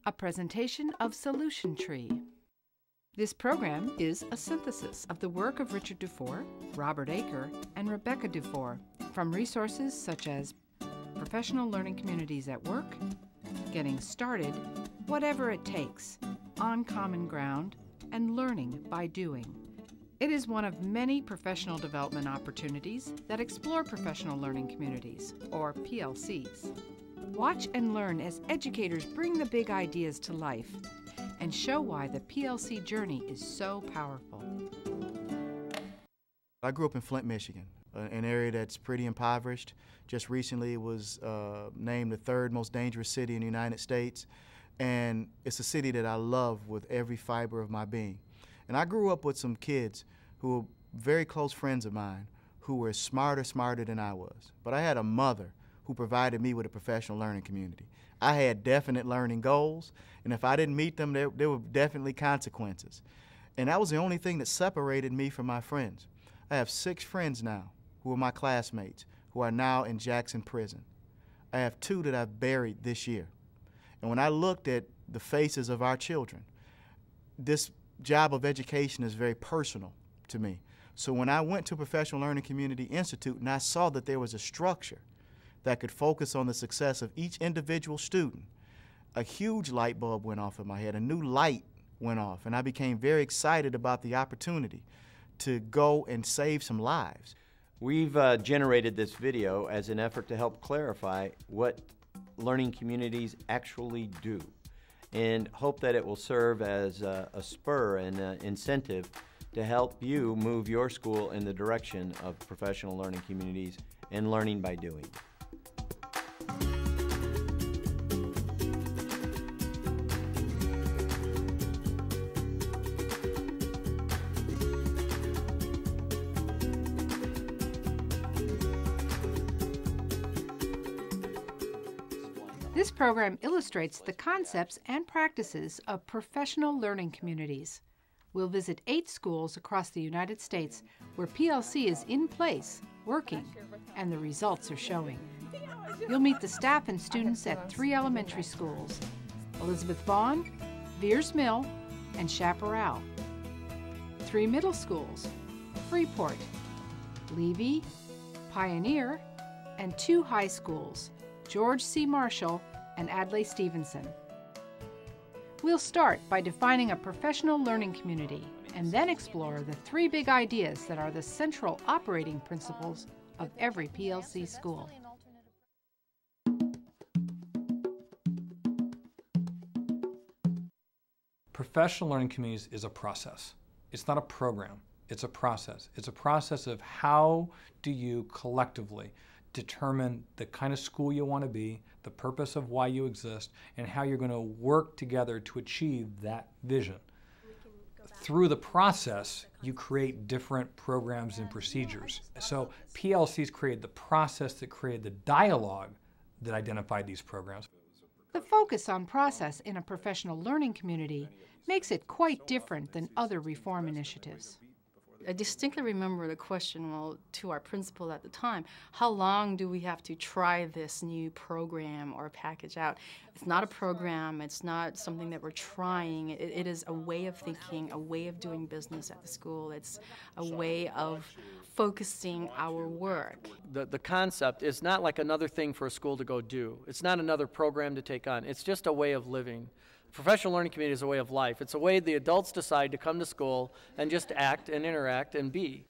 a presentation of Solution Tree. This program is a synthesis of the work of Richard Dufour, Robert Aker, and Rebecca Dufour from resources such as Professional Learning Communities at Work, Getting Started, Whatever It Takes, On Common Ground, and Learning by Doing. It is one of many professional development opportunities that explore professional learning communities, or PLCs. Watch and learn as educators bring the big ideas to life and show why the PLC journey is so powerful. I grew up in Flint, Michigan, an area that's pretty impoverished. Just recently it was named the third most dangerous city in the United States, and it's a city that I love with every fiber of my being. And I grew up with some kids who were very close friends of mine who were smarter than I was. But I had a mother who provided me with a professional learning community. I had definite learning goals, and if I didn't meet them, there were definitely consequences. And that was the only thing that separated me from my friends. I have 6 friends now who are my classmates who are now in Jackson Prison. I have 2 that I've buried this year. And when I looked at the faces of our children, this job of education is very personal to me. So when I went to Professional Learning Community Institute and I saw that there was a structure that could focus on the success of each individual student, a huge light bulb went off in my head, a new light went off, and I became very excited about the opportunity to go and save some lives. We've generated this video as an effort to help clarify what learning communities actually do, and hope that it will serve as a spur and an incentive to help you move your school in the direction of professional learning communities and learning by doing. This program illustrates the concepts and practices of professional learning communities. We'll visit 8 schools across the United States where PLC is in place, working, and the results are showing. You'll meet the staff and students at 3 elementary schools: Elizabeth Vaughn, Veers Mill, and Chaparral. 3 middle schools: Freeport, Levy, Pioneer, and 2 high schools: George C. Marshall and Adlai Stevenson. We'll start by defining a professional learning community and then explore the 3 big ideas that are the central operating principles of every PLC school. Professional learning communities is a process. It's not a program, it's a process. It's a process of how do you collectively determine the kind of school you want to be, the purpose of why you exist, and how you're going to work together to achieve that vision. Through the process, you create different programs and procedures. So PLCs created the process that created the dialogue that identified these programs. The focus on process in a professional learning community makes it quite different than other reform initiatives. I distinctly remember the question, well, to our principal at the time, how long do we have to try this new program or package out? It's not a program, it's not something that we're trying. It is a way of thinking, a way of doing business at the school. It's a way of focusing our work. The concept is not like another thing for a school to go do. It's not another program to take on. It's just a way of living. Professional learning community is a way of life. It's a way the adults decide to come to school and just act and interact and be.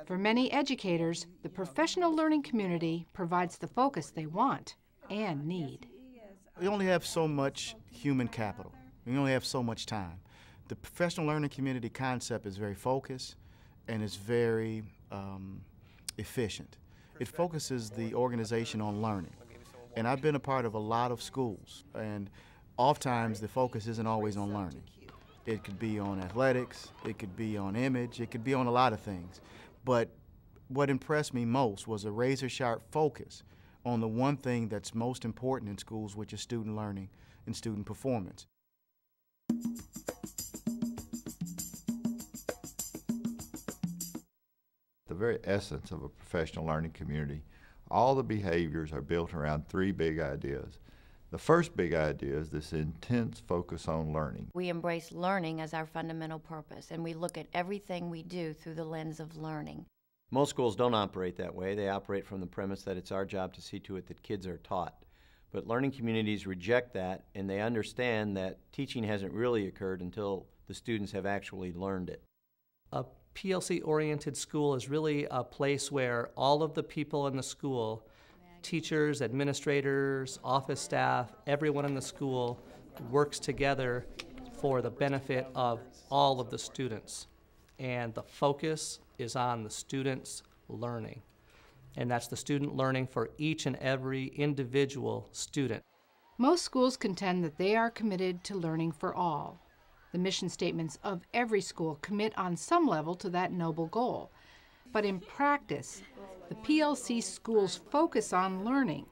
For many educators, the professional learning community provides the focus they want and need. We only have so much human capital. We only have so much time. The professional learning community concept is very focused and it's very efficient. It focuses the organization on learning. And I've been a part of a lot of schools, and oftentimes the focus isn't always on learning. It could be on athletics, it could be on image, it could be on a lot of things. But what impressed me most was a razor-sharp focus on the one thing that's most important in schools, which is student learning and student performance. The very essence of a professional learning community, all the behaviors are built around 3 big ideas. The first big idea is this intense focus on learning. We embrace learning as our fundamental purpose, and we look at everything we do through the lens of learning. Most schools don't operate that way. They operate from the premise that it's our job to see to it that kids are taught. But learning communities reject that, and they understand that teaching hasn't really occurred until the students have actually learned it. A PLC-oriented school is really a place where all of the people in the school, teachers, administrators, office staff, everyone in the school works together for the benefit of all of the students. And the focus is on the students learning. And that's the student learning for each and every individual student. Most schools contend that they are committed to learning for all. The mission statements of every school commit on some level to that noble goal. But in practice, the PLC school's focus on learning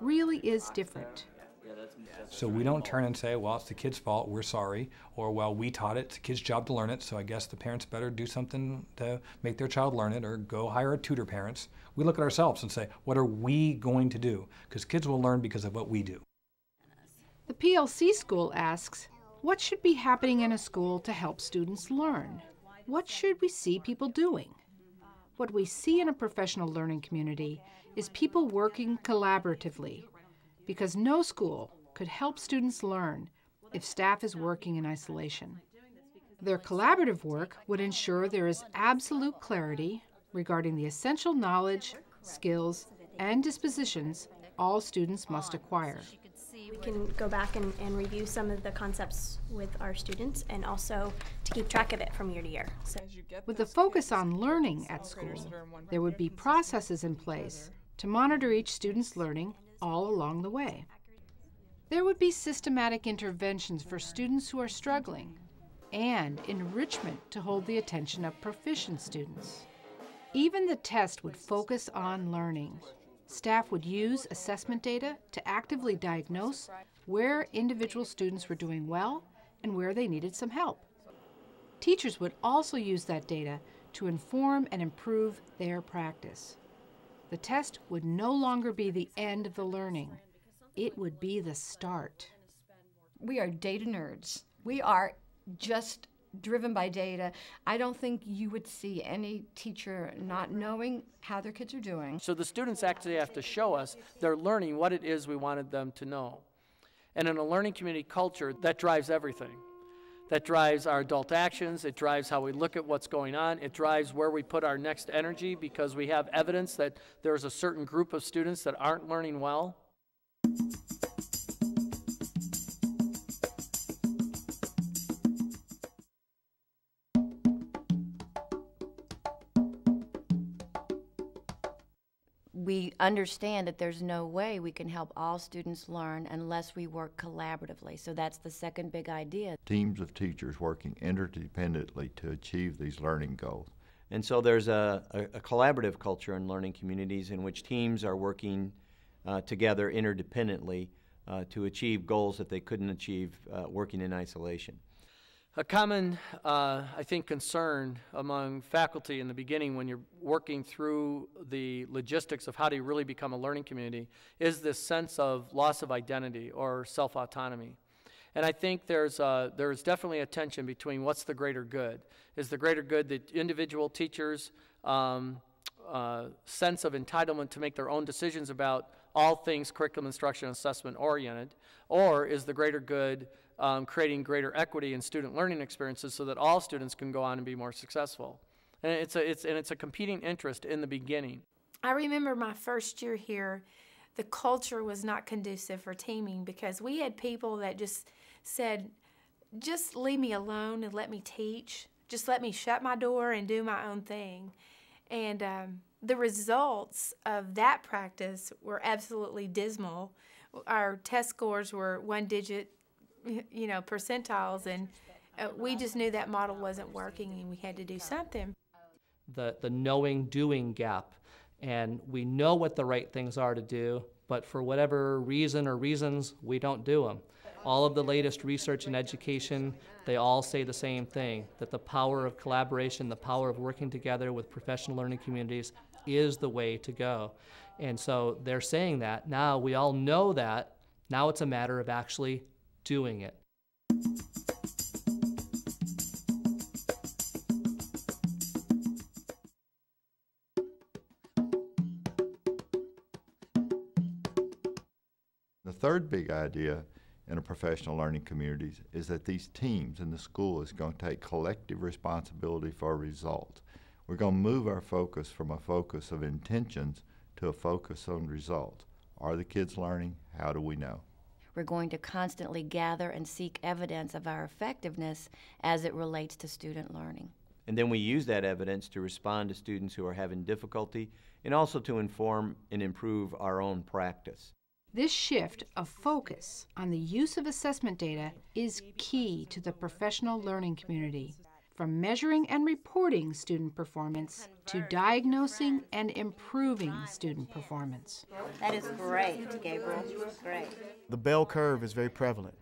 really is different. So we don't turn and say, well, it's the kid's fault, we're sorry, or well, we taught it, it's the kid's job to learn it, so I guess the parents better do something to make their child learn it, or go hire a tutor parents. We look at ourselves and say, what are we going to do? Because kids will learn because of what we do. The PLC school asks, what should be happening in a school to help students learn? What should we see people doing? What we see in a professional learning community is people working collaboratively, because no school could help students learn if staff is working in isolation. Their collaborative work would ensure there is absolute clarity regarding the essential knowledge, skills, and dispositions all students must acquire. We can go back and review some of the concepts with our students, and also to keep track of it from year to year. So, with the focus on learning at school, there would be processes in place to monitor each student's learning all along the way. There would be systematic interventions for students who are struggling, and enrichment to hold the attention of proficient students. Even the test would focus on learning. Staff would use assessment data to actively diagnose where individual students were doing well and where they needed some help. Teachers would also use that data to inform and improve their practice. The test would no longer be the end of the learning. It would be the start. We are data nerds. We are just driven by data. I don't think you would see any teacher not knowing how their kids are doing. So the students actually have to show us they're learning what it is we wanted them to know. And in a learning community culture, that drives everything. That drives our adult actions, it drives how we look at what's going on, it drives where we put our next energy, because we have evidence that there's a certain group of students that aren't learning well. We understand that there's no way we can help all students learn unless we work collaboratively. So that's the second big idea. Teams of teachers working interdependently to achieve these learning goals. And so there's a collaborative culture in learning communities in which teams are working together interdependently to achieve goals that they couldn't achieve working in isolation. A common, I think, concern among faculty in the beginning when you're working through the logistics of how do you really become a learning community is this sense of loss of identity or self-autonomy. And I think there's definitely a tension between what's the greater good. Is the greater good the individual teachers' sense of entitlement to make their own decisions about all things curriculum, instruction, assessment oriented, or is the greater good creating greater equity in student learning experiences so that all students can go on and be more successful? And it's a competing interest in the beginning. I remember my first year here, the culture was not conducive for teaming because we had people that just said, just leave me alone and let me teach. Just let me shut my door and do my own thing. And the results of that practice were absolutely dismal. Our test scores were one-digit, percentiles, and we just knew that model wasn't working and we had to do something. The knowing-doing gap, and we know what the right things are to do, but for whatever reason or reasons, we don't do them. All of the latest research in education, they all say the same thing, that the power of collaboration, the power of working together with professional learning communities is the way to go. And so they're saying that. Now we all know that, Now it's a matter of actually doing it. The third big idea in a professional learning communities is that these teams in the school is going to take collective responsibility for a result. We're going to move our focus from a focus of intentions to a focus on results. Are the kids learning? How do we know? We're going to constantly gather and seek evidence of our effectiveness as it relates to student learning. And then we use that evidence to respond to students who are having difficulty and also to inform and improve our own practice. This shift of focus on the use of assessment data is key to the professional learning community. From measuring and reporting student performance to diagnosing and improving student performance. That is great, Gabriel. Great. The bell curve is very prevalent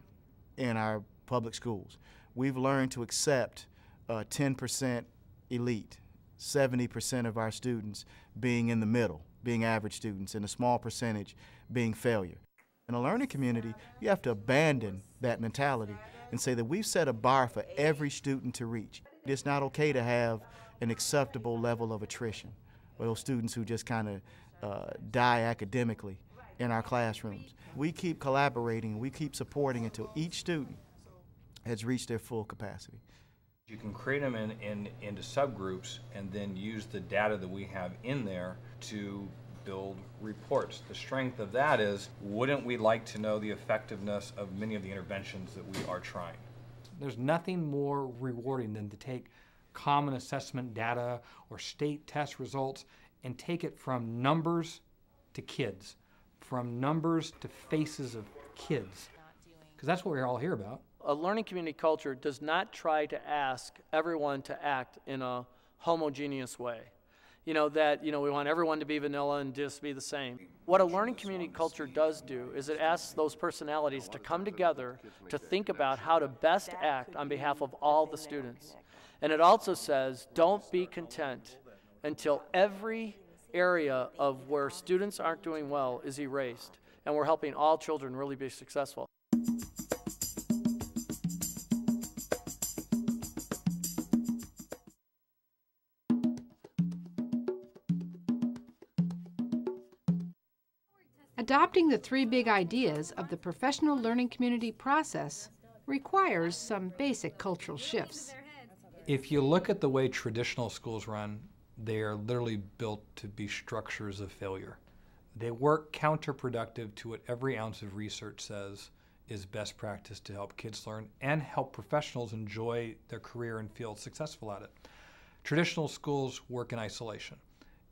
in our public schools. We've learned to accept 10% elite, 70% of our students being in the middle, being average students, and a small percentage being failure. In a learning community, you have to abandon that mentality and say that we've set a bar for every student to reach. It's not okay to have an acceptable level of attrition, or those students who just kind of die academically in our classrooms. We keep collaborating, we keep supporting until each student has reached their full capacity. You can create them into subgroups and then use the data that we have in there to build reports. The strength of that is, wouldn't we like to know the effectiveness of many of the interventions that we are trying? There's nothing more rewarding than to take common assessment data or state test results and take it from numbers to kids, from numbers to faces of kids, because that's what we're all here about. A learning community culture does not try to ask everyone to act in a homogeneous way. We want everyone to be vanilla and just be the same. What a learning community culture does do is it asks those personalities to come together to think about how to best act on behalf of all the students. And it also says, don't be content until every area of where students aren't doing well is erased, and we're helping all children really be successful. Adopting the 3 big ideas of the professional learning community process requires some basic cultural shifts. If you look at the way traditional schools run, they are literally built to be structures of failure. They work counterproductive to what every ounce of research says is best practice to help kids learn and help professionals enjoy their career and feel successful at it. Traditional schools work in isolation.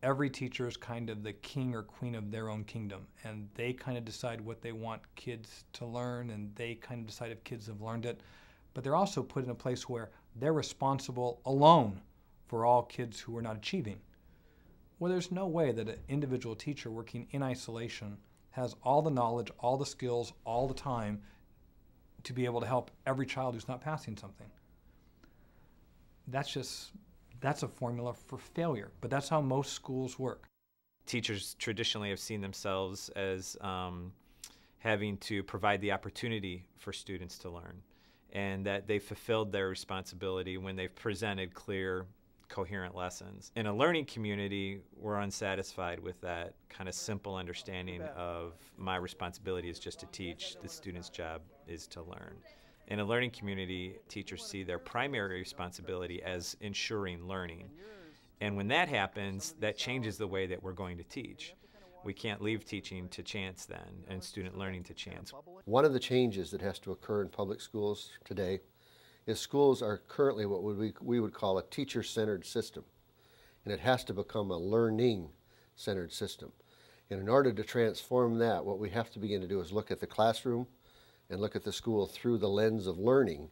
Every teacher is kind of the king or queen of their own kingdom, and they kind of decide what they want kids to learn, and they kind of decide if kids have learned it. But they're also put in a place where they're responsible alone for all kids who are not achieving. Well, there's no way that an individual teacher working in isolation has all the knowledge, all the skills, all the time to be able to help every child who's not passing something. That's a formula for failure, but that's how most schools work. Teachers traditionally have seen themselves as having to provide the opportunity for students to learn, and that they fulfilled their responsibility when they've presented clear, coherent lessons. In a learning community, we're unsatisfied with that kind of simple understanding of my responsibility is just to teach, the student's job is to learn. In a learning community, teachers see their primary responsibility as ensuring learning. And when that happens, that changes the way that we're going to teach. We can't leave teaching to chance then, and student learning to chance. One of the changes that has to occur in public schools today is schools are currently what we would call a teacher-centered system. And it has to become a learning-centered system. And in order to transform that, what we have to begin to do is look at the classroom and look at the school through the lens of learning.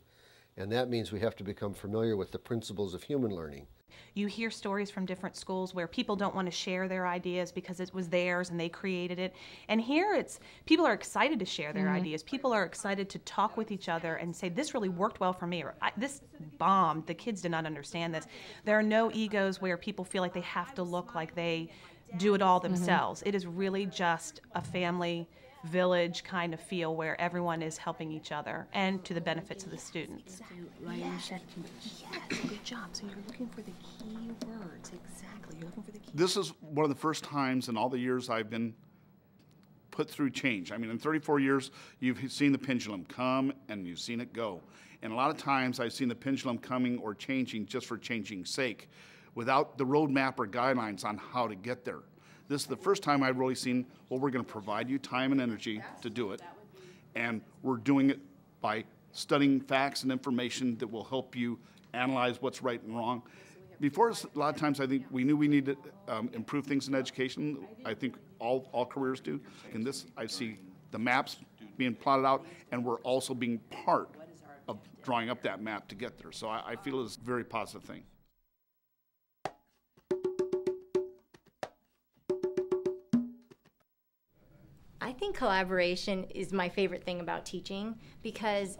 And that means we have to become familiar with the principles of human learning. You hear stories from different schools where people don't want to share their ideas because it was theirs and they created it. And here people are excited to share their ideas. People are excited to talk with each other and say, this really worked well for me, or this bombed, the kids did not understand this. There are no egos where people feel like they have to look like they do it all themselves. It is really just a family village kind of feel where everyone is helping each other and to the benefits of the students. Yes, good job. So you're looking for the key words. Exactly. You're looking for the key. This is one of the first times in all the years I've been put through change. I mean, in 34 years, you've seen the pendulum come and you've seen it go. And a lot of times I've seen the pendulum coming or changing just for changing's sake, without the roadmap or guidelines on how to get there. This is the first time I've really seen, well, we're going to provide you time and energy to do it, and we're doing it by studying facts and information that will help you analyze what's right and wrong. Before, a lot of times I think we knew we needed to improve things in education. I think all careers do. In this, I see the maps being plotted out, and we're also being part of drawing up that map to get there. So I feel it's a very positive thing. I think collaboration is my favorite thing about teaching, because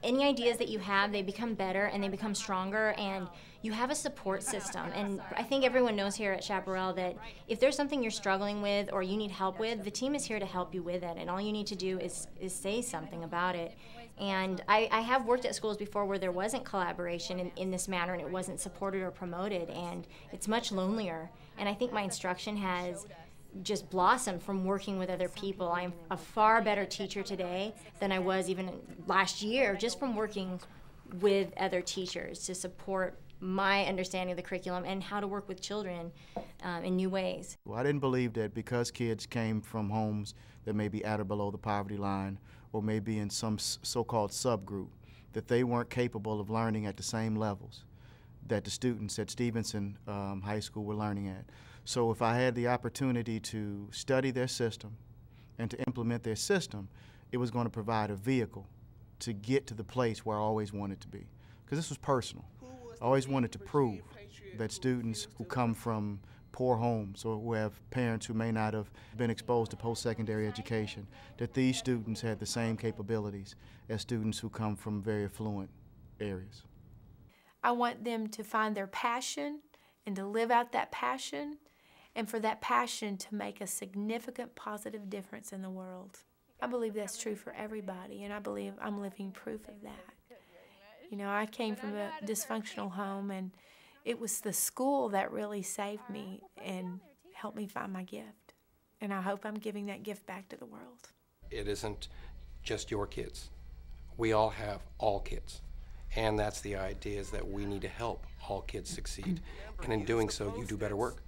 any ideas that you have, they become better and they become stronger, and you have a support system. And I think everyone knows here at Chaparral that if there's something you're struggling with or you need help with, the team is here to help you with it, and all you need to do is say something about it. And I have worked at schools before where there wasn't collaboration in this manner, and it wasn't supported or promoted, and it's much lonelier. And I think my instruction has just blossomed from working with other people. I'm a far better teacher today than I was even last year, just from working with other teachers to support my understanding of the curriculum and how to work with children in new ways. Well, I didn't believe that because kids came from homes that may be at or below the poverty line, or maybe in some so-called subgroup, that they weren't capable of learning at the same levels that the students at Stevenson High School were learning at. So if I had the opportunity to study their system and to implement their system, it was going to provide a vehicle to get to the place where I always wanted to be. Because this was personal. I always wanted to prove that students who come from poor homes or who have parents who may not have been exposed to post-secondary education, that these students had the same capabilities as students who come from very affluent areas. I want them to find their passion and to live out that passion, and for that passion to make a significant positive difference in the world. I believe that's true for everybody, and I believe I'm living proof of that. You know, I came from a dysfunctional home, and it was the school that really saved me and helped me find my gift. And I hope I'm giving that gift back to the world. It isn't just your kids. We all have all kids. And that's the idea, is that we need to help all kids succeed. And in doing so, you do better work.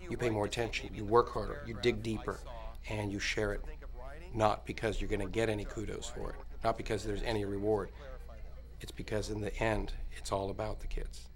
You pay more attention, you work harder, you dig deeper, and you share it. Not because you're going to get any kudos for it, not because there's any reward. It's because in the end, it's all about the kids.